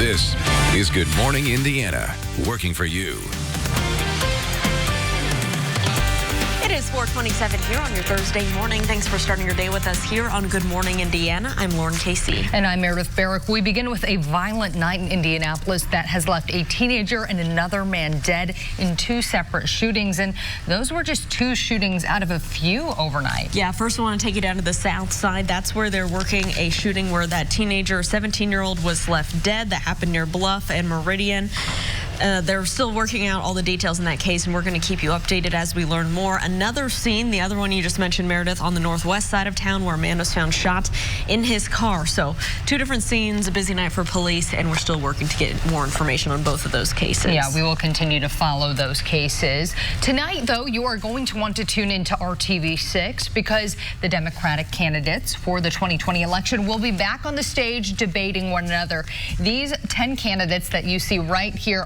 This is Good Morning Indiana, working for you. It is 4:27 here on your Thursday morning. Thanks for starting your day with us here on Good Morning Indiana. I'm Lauren Casey. And I'm Meredith Barrick. We begin with a violent night in Indianapolis that has left a teenager and another man dead in two separate shootings. And those were just two shootings out of a few overnight. Yeah, first I want to take you down to the south side. That's where they're working a shooting where that teenager, 17-year-old, was left dead. That happened near Bluff and Meridian. They're still working out all the details in that case, and we're going to keep you updated as we learn more. Another scene, the other one you just mentioned, Meredith, on the northwest side of town where a man was found shot in his car. So two different scenes, a busy night for police, and we're still working to get more information on both of those cases. Yeah, we will continue to follow those cases. Tonight, though, you are going to want to tune into RTV6 because the Democratic candidates for the 2020 election will be back on the stage debating one another. These 10 candidates that you see right here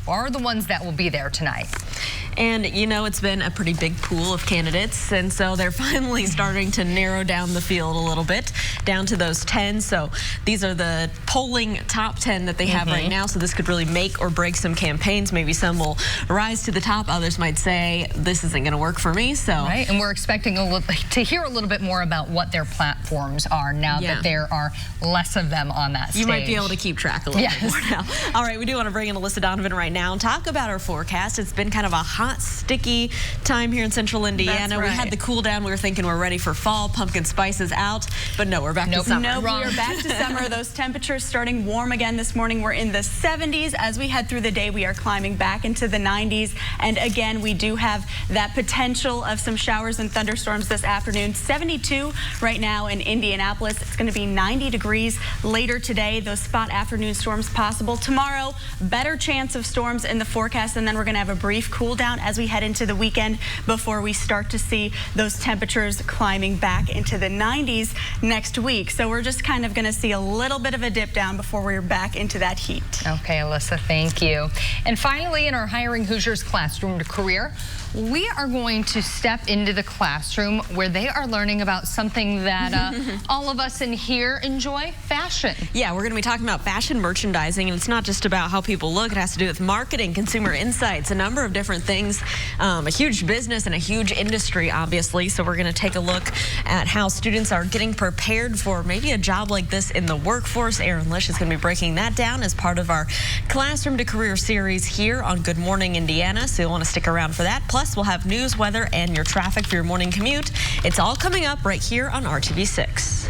are the ones that will be there tonight. And, you know, it's been a pretty big pool of candidates, and so they're finally starting to narrow down the field a little bit, down to those 10. So these are the polling top 10 that they have right now, so this could really make or break some campaigns. Maybe some will rise to the top. Others might say, this isn't going to work for me. So right, and we're expecting to hear a little bit more about what their platforms are now that there are less of them on that stage. You might be able to keep track a little bit more now. All right, we do want to bring in Alyssa Donovan right now and talk about our forecast. It's been kind of a hot, sticky time here in central Indiana. Right. We had the cool down. We were thinking we're ready for fall. Pumpkin spice is out, but no, we're back to summer. No, we are back to summer. Those temperatures starting warm again this morning. We're in the 70s. As we head through the day, we are climbing back into the 90s. And again, we do have that potential of some showers and thunderstorms this afternoon. 72 right now in Indianapolis. It's going to be 90 degrees later today. Those spot afternoon storms possible. Tomorrow, better chance of storms in the forecast, and then we're going to have a brief cool down as we head into the weekend before we start to see those temperatures climbing back into the 90s next week. So we're just kind of going to see a little bit of a dip down before we're back into that heat. Okay, Alyssa, thank you. And finally, in our Hiring Hoosiers Classroom to Career, we are going to step into the classroom where they are learning about something that all of us in here enjoy, fashion. Yeah, we're going to be talking about fashion merchandising, and it's not just about how people look. It has to do with marketing, consumer insights, a number of different things, a huge business and a huge industry, obviously. So we're going to take a look at how students are getting prepared for maybe a job like this in the workforce. Aaron Lish is going to be breaking that down as part of our Classroom to Career series here on Good Morning Indiana. So you'll want to stick around for that. Plus, we'll have news, weather, and your traffic for your morning commute. It's all coming up right here on RTV6.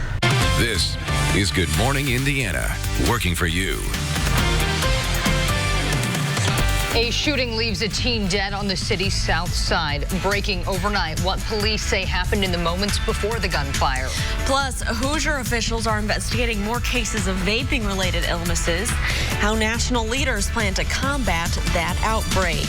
This is Good Morning Indiana, working for you. A shooting leaves a teen dead on the city's south side. Breaking overnight, what police say happened in the moments before the gunfire. Plus, Hoosier officials are investigating more cases of vaping-related illnesses, how national leaders plan to combat that outbreak.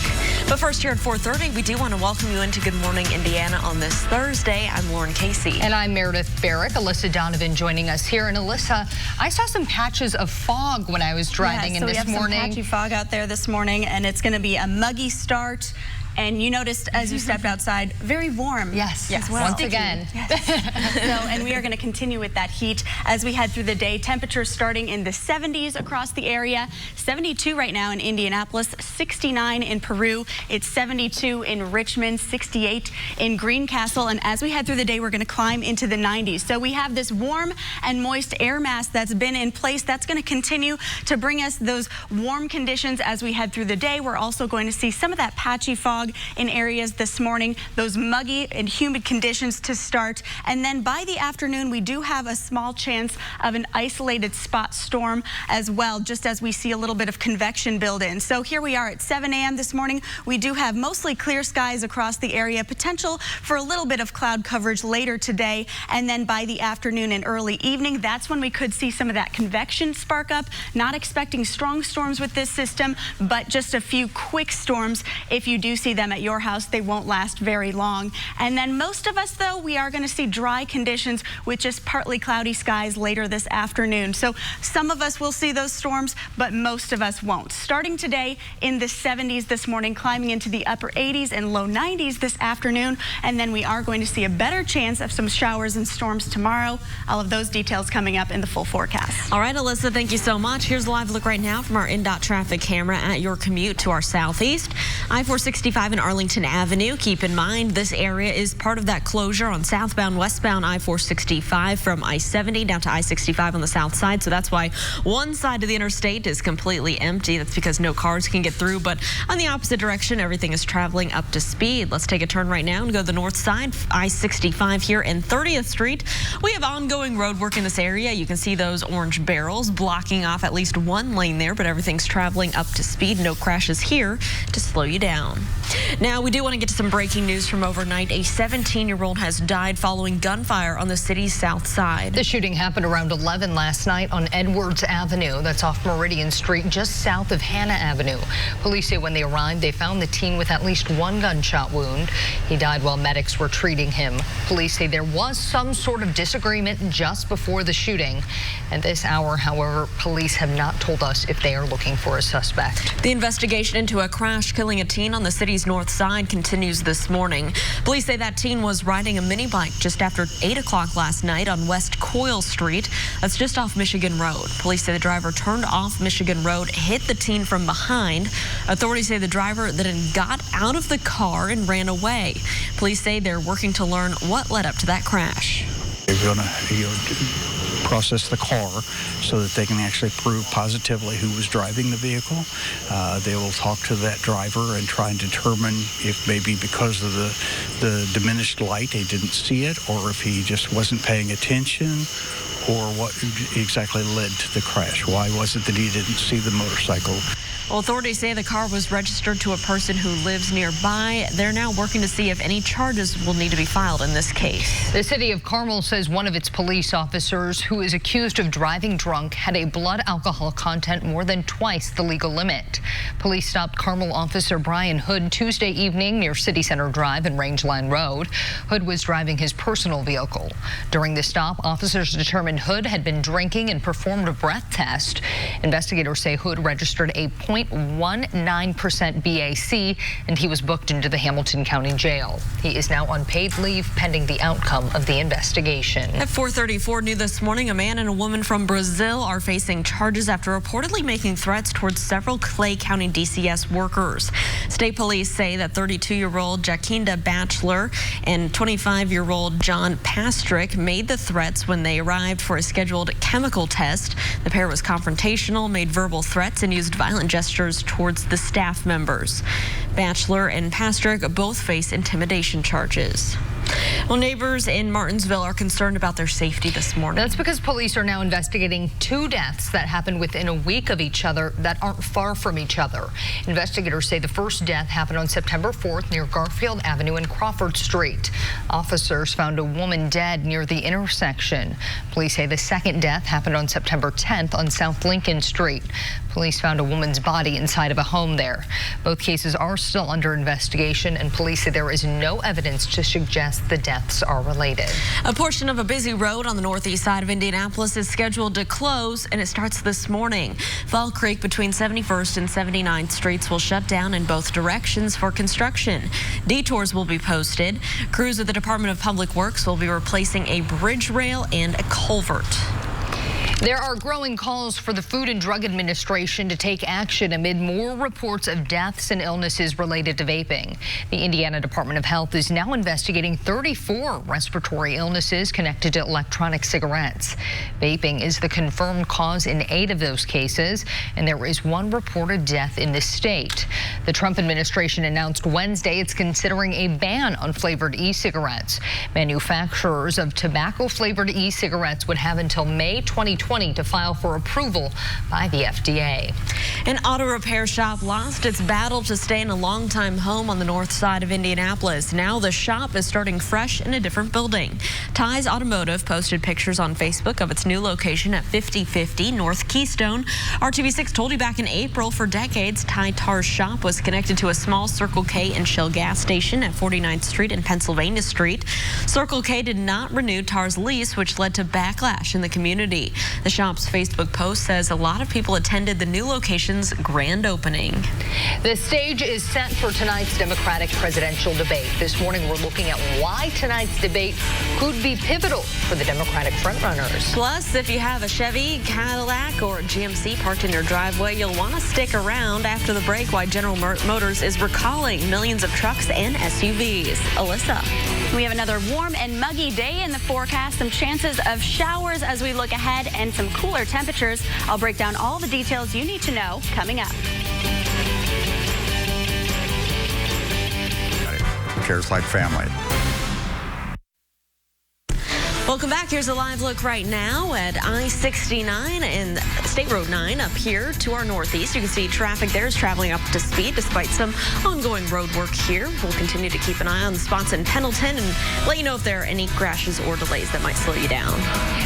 But first, here at 4:30, we do want to welcome you into Good Morning Indiana on this Thursday. I'm Lauren Casey. And I'm Meredith Barrick. Alyssa Donovan joining us here. And Alyssa, I saw some patches of fog when I was driving in this morning. So we have some patchy fog out there this morning, and it's going to be a muggy start. And you noticed as you stepped outside, very warm. Yes, as well. Once again. Yes. And we are going to continue with that heat as we head through the day. Temperatures starting in the 70s across the area. 72 right now in Indianapolis, 69 in Peru. It's 72 in Richmond, 68 in Greencastle. And as we head through the day, we're going to climb into the 90s. So we have this warm and moist air mass that's been in place. That's going to continue to bring us those warm conditions as we head through the day. We're also going to see some of that patchy fog in areas this morning, those muggy and humid conditions to start. And then by the afternoon, we do have a small chance of an isolated spot storm as well, just as we see a little bit of convection build in. So here we are at 7 a.m. this morning. We do have mostly clear skies across the area, potential for a little bit of cloud coverage later today. And then by the afternoon and early evening, that's when we could see some of that convection spark up. Not expecting strong storms with this system, but just a few quick storms if you do see see them at your house. They won't last very long. And then most of us, though, we are going to see dry conditions with just partly cloudy skies later this afternoon. So some of us will see those storms, but most of us won't. Starting today in the 70s this morning, climbing into the upper 80s and low 90s this afternoon. And then we are going to see a better chance of some showers and storms tomorrow. All of those details coming up in the full forecast. All right, Alyssa, thank you so much. Here's a live look right now from our INDOT traffic camera at your commute to our southeast. I-465 and Arlington Avenue. Keep in mind, this area is part of that closure on southbound, westbound I-465 from I-70 down to I-65 on the south side. So that's why one side of the interstate is completely empty. That's because no cars can get through. But on the opposite direction, everything is traveling up to speed. Let's take a turn right now and go to the north side, I-65 here and 30th Street. We have ongoing road work in this area. You can see those orange barrels blocking off at least one lane there, but everything's traveling up to speed. No crashes here to slow you down. Now, we do want to get to some breaking news from overnight. A 17-year-old has died following gunfire on the city's south side. The shooting happened around 11 last night on Edwards Avenue. That's off Meridian Street, just south of Hannah Avenue. Police say when they arrived, they found the teen with at least one gunshot wound. He died while medics were treating him. Police say there was some sort of disagreement just before the shooting. At this hour, however, police have not told us if they are looking for a suspect. The investigation into a crash killing a teen on the city's north side continues this morning. Police say that teen was riding a mini bike just after 8 o'clock last night on West Coyle Street. That's just off Michigan Road. Police say the driver turned off Michigan Road, hit the teen from behind. Authorities say the driver then got out of the car and ran away. Police say they're working to learn what led up to that crash. They're going to process the car so that they can actually prove positively who was driving the vehicle. They will talk to that driver and try and determine if maybe because of the diminished light they didn't see it, or if he just wasn't paying attention, or what exactly led to the crash. Why was it that he didn't see the motorcycle? Well, authorities say the car was registered to a person who lives nearby. They're now working to see if any charges will need to be filed in this case. The city of Carmel says one of its police officers who is accused of driving drunk had a blood alcohol content more than twice the legal limit. Police stopped Carmel officer Brian Hood Tuesday evening near City Center Drive and Rangeline Road. Hood was driving his personal vehicle. During the stop, officers determined Hood had been drinking and performed a breath test. Investigators say Hood registered a 0.19% BAC, and he was booked into the Hamilton County Jail. He is now on paid leave pending the outcome of the investigation. At 4:34 new this morning, a man and a woman from Brazil are facing charges after reportedly making threats towards several Clay County DCS workers. State police say that 32-year-old Jacinda Batchelor and 25-year-old John Pastrick made the threats when they arrived for a scheduled chemical test. The pair was confrontational, made verbal threats, and used violent gestures towards the staff members. Batchelor and Pastrick both face intimidation charges. Well, neighbors in Martinsville are concerned about their safety this morning. That's because police are now investigating 2 deaths that happened within a week of each other that aren't far from each other. Investigators say the first death happened on September 4th near Garfield Avenue and Crawford Street. Officers found a woman dead near the intersection. Police say the second death happened on September 10th on South Lincoln Street. Police found a woman's body inside of a home there. Both cases are still under investigation, and police say there is no evidence to suggest the deaths are related. A portion of a busy road on the northeast side of Indianapolis is scheduled to close, and it starts this morning. Fall Creek between 71st and 79th Streets will shut down in both directions for construction. Detours will be posted. Crews of the Department of Public Works will be replacing a bridge rail and a culvert. There are growing calls for the Food and Drug Administration to take action amid more reports of deaths and illnesses related to vaping. The Indiana Department of Health is now investigating 34 respiratory illnesses connected to electronic cigarettes. Vaping is the confirmed cause in 8 of those cases, and there is 1 reported death in the state. The Trump administration announced Wednesday it's considering a ban on flavored e-cigarettes. Manufacturers of tobacco-flavored e-cigarettes would have until May 2020 2020 to file for approval by the FDA. An auto repair shop lost its battle to stay in a longtime home on the north side of Indianapolis. Now the shop is starting fresh in a different building. Ties Automotive posted pictures on Facebook of its new location at 5050 North Keystone. RTV6 told you back in April, for decades, Ty Tar's shop was connected to a small Circle K and Shell gas station at 49th Street and Pennsylvania Street. Circle K did not renew Tar's lease, which led to backlash in the community. The shop's Facebook post says a lot of people attended the new location's grand opening. The stage is set for tonight's Democratic presidential debate. This morning, we're looking at why tonight's debate could be pivotal for the Democratic frontrunners. Plus, if you have a Chevy, Cadillac, or GMC parked in your driveway, you'll want to stick around after the break why General Motors is recalling millions of trucks and SUVs. Alyssa. We have another warm and muggy day in the forecast. Some chances of showers as we look ahead and some cooler temperatures. I'll break down all the details you need to know coming up. Cares like family. Welcome back. Here's a live look right now at I-69 and State Road 9 up here to our northeast. You can see traffic there is traveling up to speed despite some ongoing road work here. We'll continue to keep an eye on the spots in Pendleton and let you know if there are any crashes or delays that might slow you down.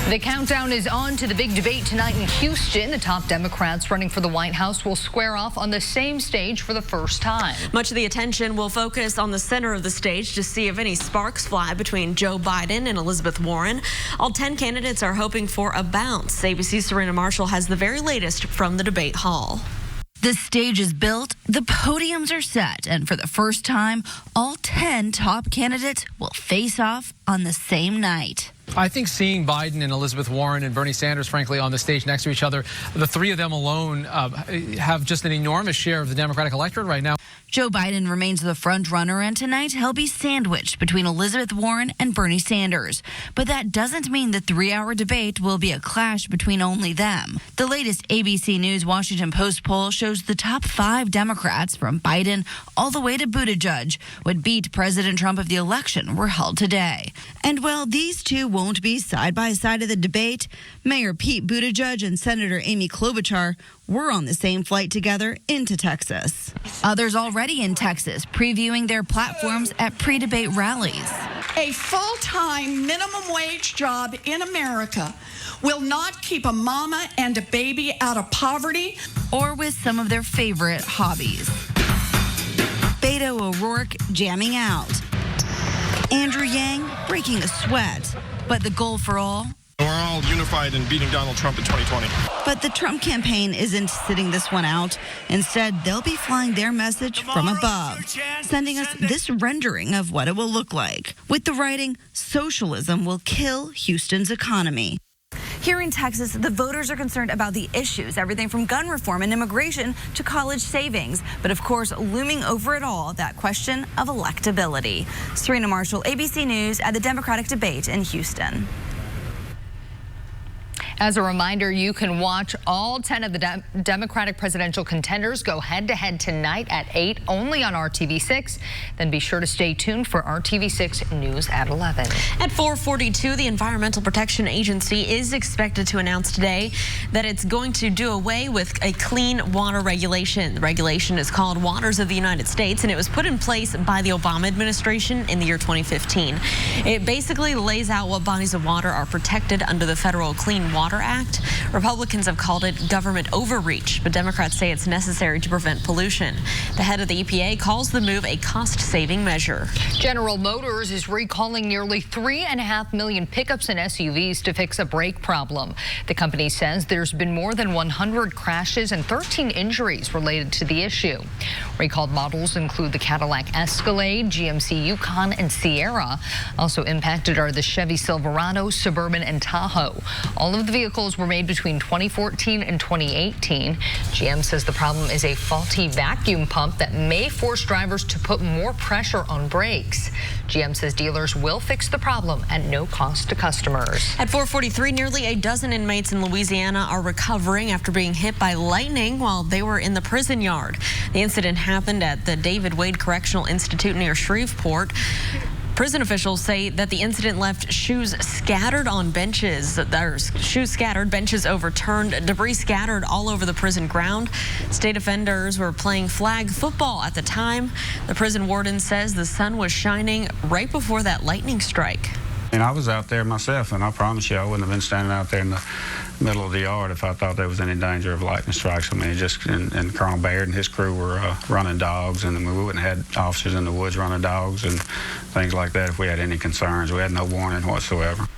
The countdown is on to the big debate tonight in Houston. The top Democrats running for the White House will square off on the same stage for the first time. Much of the attention will focus on the center of the stage to see if any sparks fly between Joe Biden and Elizabeth Warren. All 10 candidates are hoping for a bounce. ABC's Serena Marshall has the very latest from the debate hall. The stage is built, the podiums are set, and for the first time, all 10 top candidates will face off on the same night. I think seeing Biden and Elizabeth Warren and Bernie Sanders, frankly, on the stage next to each other, the three of them alone have just an enormous share of the Democratic electorate right now. Joe Biden remains the front runner, and tonight he'll be sandwiched between Elizabeth Warren and Bernie Sanders. But that doesn't mean the 3-hour debate will be a clash between only them. The latest ABC News Washington Post poll shows the top 5 Democrats, from Biden all the way to Buttigieg, would beat President Trump if the election were held today. And while these two won't be side by side of the debate, Mayor Pete Buttigieg and Senator Amy Klobuchar were on the same flight together into Texas. Others already in Texas previewing their platforms at pre-debate rallies. A full-time minimum wage job in America will not keep a mama and a baby out of poverty. Or with some of their favorite hobbies. Beto O'Rourke jamming out. Andrew Yang breaking a sweat. But the goal for all? We're all unified in beating Donald Trump in 2020. But the Trump campaign isn't sitting this one out. Instead, they'll be flying their message from above, sending us this rendering of what it will look like. With the writing, socialism will kill Houston's economy. Here in Texas, the voters are concerned about the issues, everything from gun reform and immigration to college savings. But of course, looming over it all, that question of electability. Serena Marshall, ABC News, at the Democratic debate in Houston. As a reminder, you can watch all 10 of the Democratic presidential contenders go head-to-head tonight at 8, only on RTV6. Then be sure to stay tuned for RTV6 News at 11. At 4:42, the Environmental Protection Agency is expected to announce today that it's going to do away with a clean water regulation. The regulation is called Waters of the United States, and it was put in place by the Obama administration in the year 2015. It basically lays out what bodies of water are protected under the Federal Clean Water Act. Republicans have called it government overreach, but Democrats say it's necessary to prevent pollution. The head of the EPA calls the move a cost-saving measure. General Motors is recalling nearly 3.5 million pickups and SUVs to fix a brake problem. The company says there's been more than 100 crashes and 13 injuries related to the issue. Recalled models include the Cadillac Escalade, GMC Yukon, and Sierra. Also impacted are the Chevy Silverado, Suburban, and Tahoe. All of the vehicles were made between 2014 and 2018. GM says the problem is a faulty vacuum pump that may force drivers to put more pressure on brakes. GM says dealers will fix the problem at no cost to customers. At 4:43, nearly a dozen inmates in Louisiana are recovering after being hit by lightning while they were in the prison yard. The incident happened at the David Wade Correctional Institute near Shreveport. Prison officials say that the incident left shoes scattered on benches. Shoes scattered, benches overturned, debris scattered all over the prison ground. State offenders were playing flag football at the time. The prison warden says the sun was shining right before that lightning strike. And I was out there myself, and I promise you I wouldn't have been standing out there in the middle of the yard if I thought there was any danger of lightning strikes. I mean, and Colonel Baird and his crew were running dogs, and we wouldn't have had officers in the woods running dogs and things like that if we had any concerns. We had no warning whatsoever.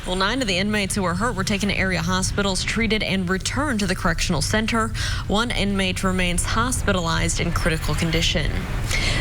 Well, 9 of the inmates who were hurt were taken to area hospitals, treated, and returned to the correctional center. 1 inmate remains hospitalized in critical condition.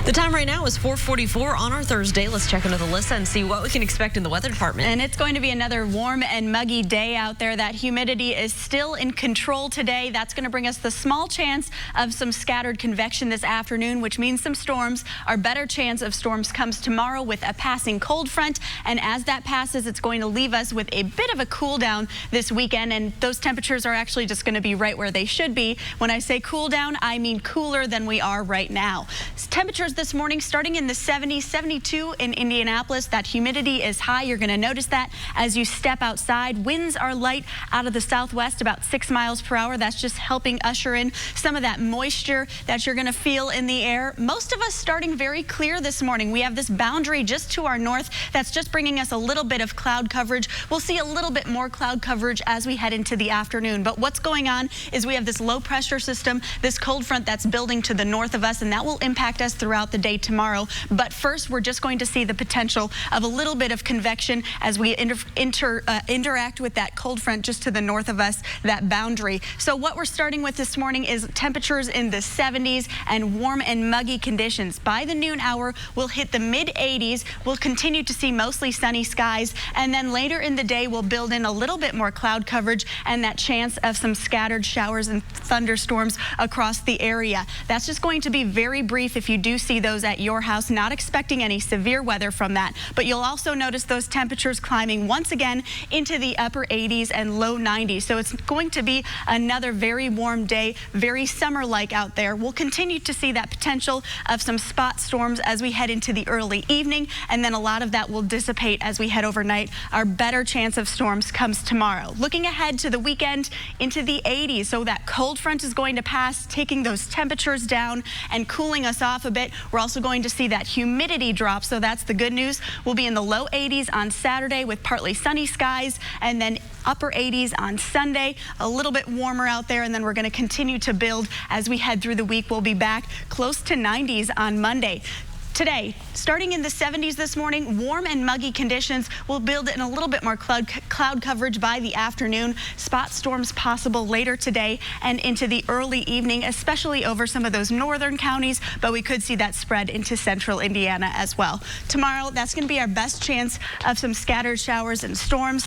The time right now is 4:44 on our Thursday. Let's check into the Alyssa and see what we can expect in the weather department. And it's going to be another warm and muggy day out there. That humidity is still in control today. That's going to bring us the small chance of some scattered convection this afternoon, which means some storms. Our better chance of storms comes tomorrow with a passing cold front. And as that passes, it's going to leave us with a bit of a cool down this weekend, and those temperatures are actually just going to be right where they should be. When I say cool down, I mean cooler than we are right now. Temperatures this morning starting in the 70s, 72 in Indianapolis. That humidity is high. You're going to notice that as you step outside. Winds are light out of the southwest, about 6 miles per hour. That's just helping usher in some of that moisture that you're going to feel in the air. Most of us starting very clear this morning. We have this boundary just to our north that's just bringing us a little bit of cloud coverage. We'll see a little bit more cloud coverage as we head into the afternoon. But what's going on is we have this low pressure system, this cold front that's building to the north of us, and that will impact us throughout the day tomorrow. But first, we're just going to see the potential of a little bit of convection as we interact with that cold front just to the north of us, that boundary. So what we're starting with this morning is temperatures in the 70s and warm and muggy conditions. By the noon hour, we'll hit the mid 80s. We'll continue to see mostly sunny skies, and then later in the day we'll build in a little bit more cloud coverage and that chance of some scattered showers and thunderstorms across the area. That's just going to be very brief if you do see those at your house. Not expecting any severe weather from that, but you'll also notice those temperatures climbing once again into the upper 80s and low 90s. So it's going to be another very warm day, very summer-like out there. We'll continue to see that potential of some spot storms as we head into the early evening, and then a lot of that will dissipate as we head overnight. Our better chance of storms comes tomorrow. Looking ahead to the weekend into the 80s, so that cold front is going to pass, taking those temperatures down and cooling us off a bit. We're also going to see that humidity drop, so that's the good news. We'll be in the low 80s on Saturday with partly sunny skies, and then upper 80s on Sunday. A little bit warmer out there, and then we're going to continue to build as we head through the week. We'll be back close to 90s on Monday. Today, starting in the 70s this morning, warm and muggy conditions will build in a little bit more cloud coverage by the afternoon. Spot storms possible later today and into the early evening, especially over some of those northern counties, but we could see that spread into central Indiana as well. Tomorrow, that's going to be our best chance of some scattered showers and storms.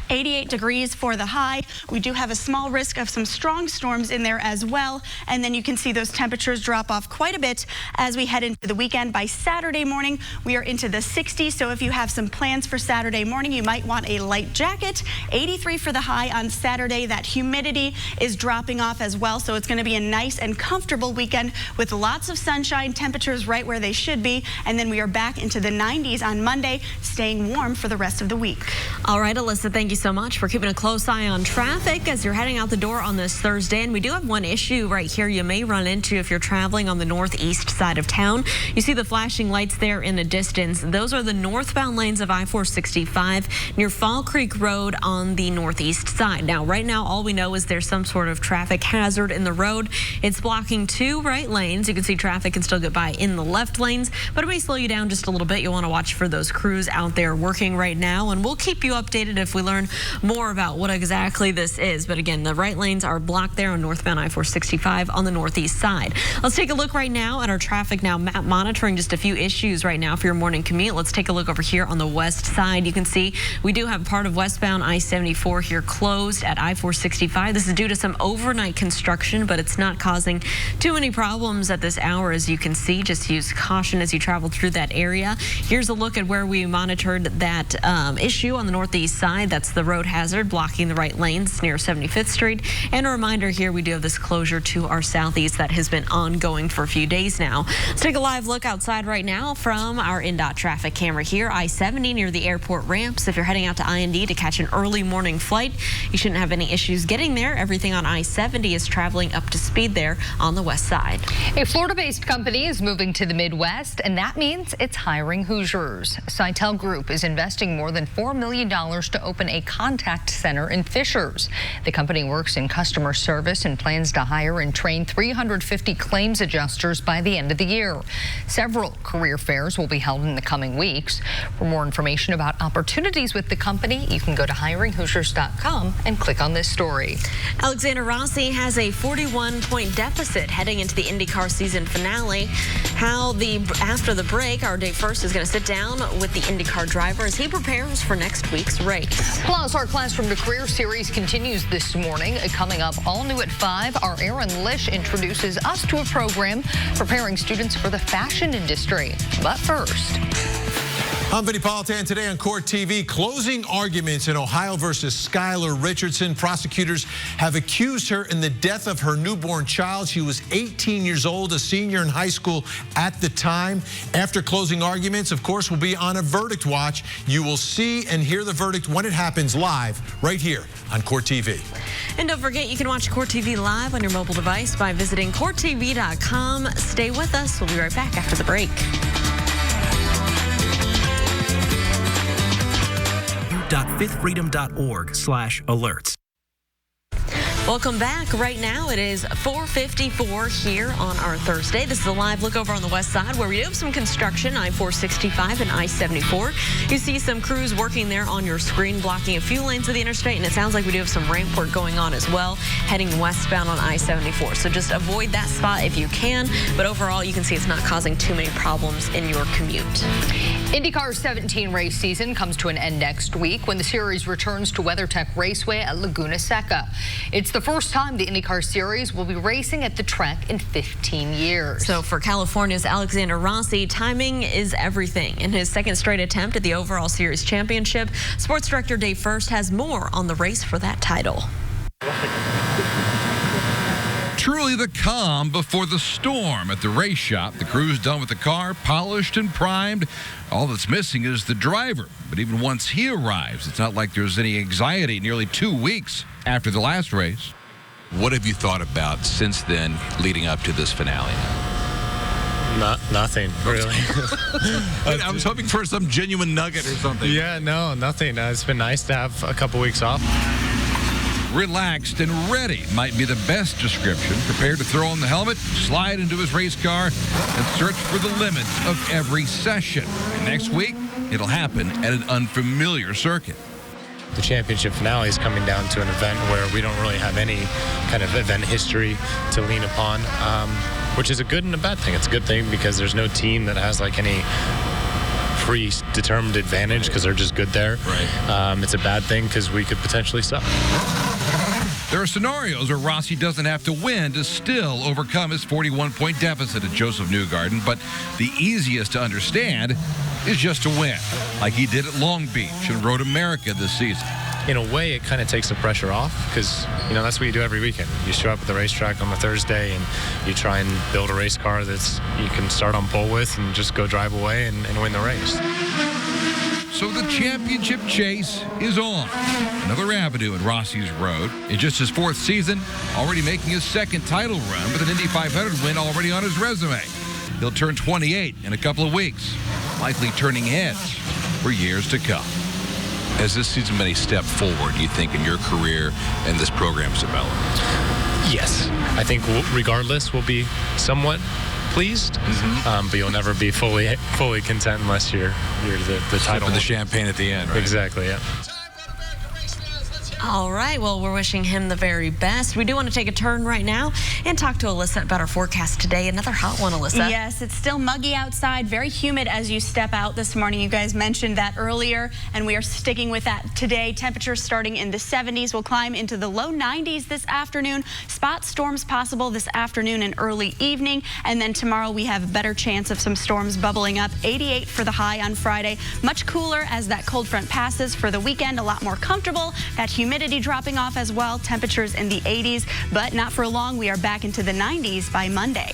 88 degrees for the high. We do have a small risk of some strong storms in there as well. And then you can see those temperatures drop off quite a bit as we head into the weekend. By Saturday morning, we are into the 60s. So if you have some plans for Saturday morning, you might want a light jacket. 83 for the high on Saturday. That humidity is dropping off as well. So it's going to be a nice and comfortable weekend with lots of sunshine, temperatures right where they should be. And then we are back into the 90s on Monday, staying warm for the rest of the week. All right, Alyssa, thank you so much for keeping a close eye on traffic as you're heading out the door on this Thursday. And we do have one issue right here you may run into if you're traveling on the northeast side of town. You see the flashing lights there in the distance. Those are the northbound lanes of I-465 near Fall Creek Road on the northeast side. Now, right now, all we know is there's some sort of traffic hazard in the road. It's blocking 2 right lanes. You can see traffic can still get by in the left lanes, but it may slow you down just a little bit. You'll want to watch for those crews out there working right now, and we'll keep you updated if we learn more about what exactly this is. But again, the right lanes are blocked there on northbound I-465 on the northeast side. Let's take a look right now at our traffic now map, monitoring just a few issues right now for your morning commute. Let's take a look over here on the west side. You can see we do have part of westbound I-74 here closed at I-465. This is due to some overnight construction, but it's not causing too many problems at this hour. As you can see, just use caution as you travel through that area. Here's a look at where we monitored that issue on the northeast side. That's the road hazard blocking the right lanes near 75th Street. And a reminder here, we do have this closure to our southeast that has been ongoing for a few days now. Let's take a live look outside right now from our INDOT traffic camera here. I-70 near the airport ramps. If you're heading out to IND to catch an early morning flight, you shouldn't have any issues getting there. Everything on I-70 is traveling up to speed there on the west side. A Florida-based company is moving to the Midwest, and that means it's hiring Hoosiers. Sitel Group is investing more than $4 million to open a contact center in Fishers. The company works in customer service and plans to hire and train 350 claims adjusters by the end of the year. Several career fairs will be held in the coming weeks. For more information about opportunities with the company, you can go to hiringhoosiers.com and click on this story. Alexander Rossi has a 41-point deficit heading into the IndyCar season finale. After the break, our Dave First is going to sit down with the IndyCar driver as he prepares for next week's race. Plus, our Classroom to Career series continues this morning. Coming up all new at 5, our Aaron Lish introduces us to a program preparing students for the fashion industry. But first, I'm Vinny Politan. Today on Court TV, closing arguments in Ohio versus Skylar Richardson. Prosecutors have accused her in the death of her newborn child. She was 18 years old, a senior in high school at the time. After closing arguments, of course, we'll be on a verdict watch. You will see and hear the verdict when it happens live right here on Court TV. And don't forget, you can watch Court TV live on your mobile device by visiting CourtTV.com. Stay with us. We'll be right back after the break. .fifthfreedom.org/alerts. Welcome back. Right now it is 4:54 here on our Thursday. This is a live look over on the west side where we do have some construction, I-465 and I-74. You see some crews working there on your screen, blocking a few lanes of the interstate, and it sounds like we do have some ramp work going on as well, heading westbound on I-74. So just avoid that spot if you can, but overall you can see it's not causing too many problems in your commute. IndyCar's 17 race season comes to an end next week when the series returns to WeatherTech Raceway at Laguna Seca. It's the first time the IndyCar series will be racing at the track in 15 years. So for California's Alexander Rossi, timing is everything. In his second straight attempt at the overall series championship, sports director Dave First has more on the race for that title. Truly the calm before the storm at the race shop. The crew's done with the car, polished and primed. All that's missing is the driver. But even once he arrives, it's not like there's any anxiety nearly 2 weeks after the last race. What have you thought about since then leading up to this finale? Nothing, really. I was hoping for some genuine nugget or something. Yeah, no, nothing. It's been nice to have a couple weeks off. Relaxed and ready might be the best description. Prepared to throw on the helmet, slide into his race car, and search for the limits of every session. And next week, it'll happen at an unfamiliar circuit. The championship finale is coming down to an event where we don't really have any kind of event history to lean upon, which is a good and a bad thing. It's a good thing because there's no team that has like any predetermined advantage because they're just good there. Right. It's a bad thing because we could potentially suck. There are scenarios where Rossi doesn't have to win to still overcome his 41-point deficit at Joseph Newgarden, but the easiest to understand is just to win, like he did at Long Beach and Road America this season. In a way, it kind of takes the pressure off because, that's what you do every weekend. You show up at the racetrack on the Thursday and you try and build a race car that's you can start on pole with and just go drive away and win the race. So the championship chase is on. Another avenue in Rossi's road. In just his 4th season, already making his 2nd title run with an Indy 500 win already on his resume. He'll turn 28 in a couple of weeks, likely turning heads for years to come. Has this season been a step forward, do you think, in your career and this program's development? Yes. I think regardless, we'll be somewhat pleased, but you'll never be fully content unless you're the title. The champagne at the end, right? Exactly, yeah. All right, well, we're wishing him the very best. We do want to take a turn right now and talk to Alyssa about our forecast today. Another hot one, Alyssa. Yes, it's still muggy outside, very humid as you step out this morning. You guys mentioned that earlier, and we are sticking with that today. Temperatures starting in the 70s will climb into the low 90s this afternoon. Spot storms possible this afternoon and early evening, and then tomorrow we have a better chance of some storms bubbling up. 88 for the high on Friday. Much cooler as that cold front passes. For the weekend, a lot more comfortable. That humidity dropping off as well. Temperatures in the 80s, but not for long. We are back into the 90s by Monday.